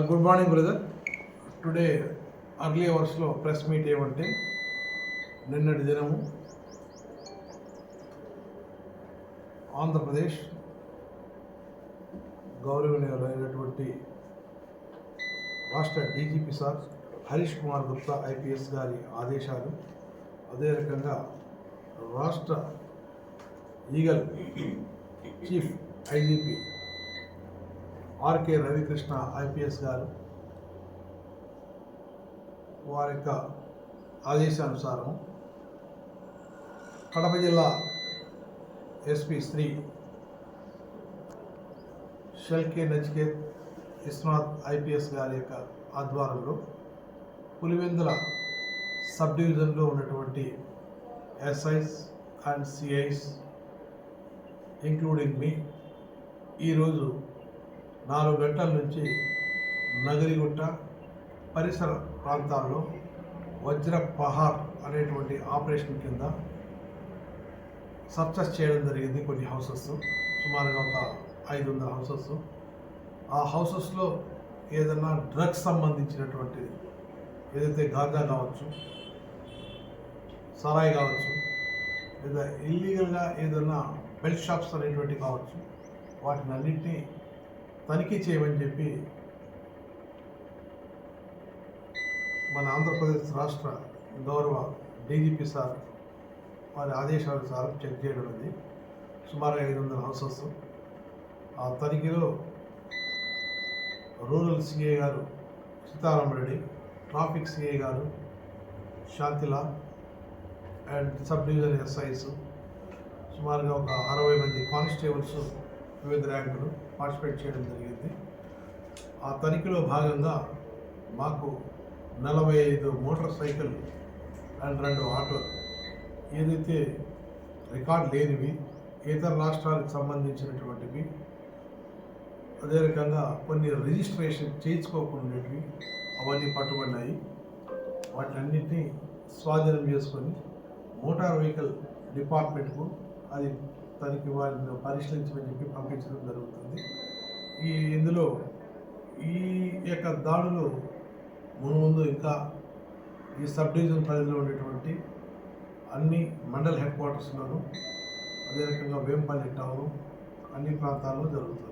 Good morning brother. Today early అవర్స్లో press meet ఏమంటే నిన్నటి దినము ఆంధ్రప్రదేశ్ గౌరవనీయులైనటువంటి రాష్ట్ర DGP sir Harish Kumar Gupta IPS గారి ఆదేశాలు, అదే రకంగా రాష్ట్ర eagle chief IGP RK Ravikrishna IPS గారు వారి యొక్క ఆదేశానుసారం కడప జిల్లా ఎస్పీ శ్రీ షెల్కే నచికేత్ విశ్వనాథ్ ఐపీఎస్ గారి యొక్క ఆధ్వర్యంలో పులివెందుల సబ్ డివిజన్లో ఉన్నటువంటి ఎస్ఐస్ అండ్ సిఐస్ ఇంక్లూడింగ్ మీ ఈరోజు 4 గంటల నుంచి నగరిగుట్ట పరిసర ప్రాంతాల్లో వజ్ర పహార్ అనేటువంటి ఆపరేషన్ కింద సర్చస్ చేయడం జరిగింది. కొన్ని హౌసెస్, సుమారుగా ఒక 500 హౌసెస్. ఆ హౌసెస్లో ఏదైనా డ్రగ్స్ సంబంధించినటువంటి ఏదైతే గాంజా కావచ్చు, సరాయి కావచ్చు, లేదా ఇల్లీగల్గా ఏదైనా బెల్ట్ షాప్స్ అనేటువంటి కావచ్చు, వాటిని అన్నింటినీ తనిఖీ చేయమని చెప్పి మన ఆంధ్రప్రదేశ్ రాష్ట్ర గౌరవ డీజీపీ సార్ వారి ఆదేశానుసారం చెక్ చేయడం ఉంది. సుమారుగా 500 హౌసెస్. ఆ తనిఖీలో రూరల్ సిఐ గారు సీతారామరెడ్డి, ట్రాఫిక్ సిఐ గారు శాంతిలా అండ్ సబ్ డివిజన్ ఎస్ఐస్, సుమారుగా ఒక 60 మంది కానిస్టేబుల్స్ వివిధ ర్యాంకులు పార్టిసిపేట్ చేయడం జరిగింది. ఆ తనిఖీలో భాగంగా మాకు 45 మోటార్ సైకిల్ అండ్ 2 ఆటోలు ఏదైతే రికార్డ్ లేనివి, ఇతర రాష్ట్రాలకు సంబంధించినటువంటివి, అదే రకంగా కొన్ని రిజిస్ట్రేషన్ చేయించుకోకుండావి అవన్నీ పట్టుబడినాయి. వాటినన్నింటినీ స్వాధీనం చేసుకొని మోటార్ వెహికల్ డిపార్ట్మెంట్కు అది తనకి వారిని పరిశీలించమని చెప్పి పంపించడం జరుగుతుంది. ఇందులో ఈ యొక్క దాడులు ముందు ఇంకా ఈ సబ్ డివిజన్ పరిధిలో ఉండేటువంటి అన్ని మండల్ హెడ్ క్వార్టర్స్లోనూ, అదే రకంగా వేంపల్లి టౌన్ అన్ని ప్రాంతాల్లో జరుగుతుంది.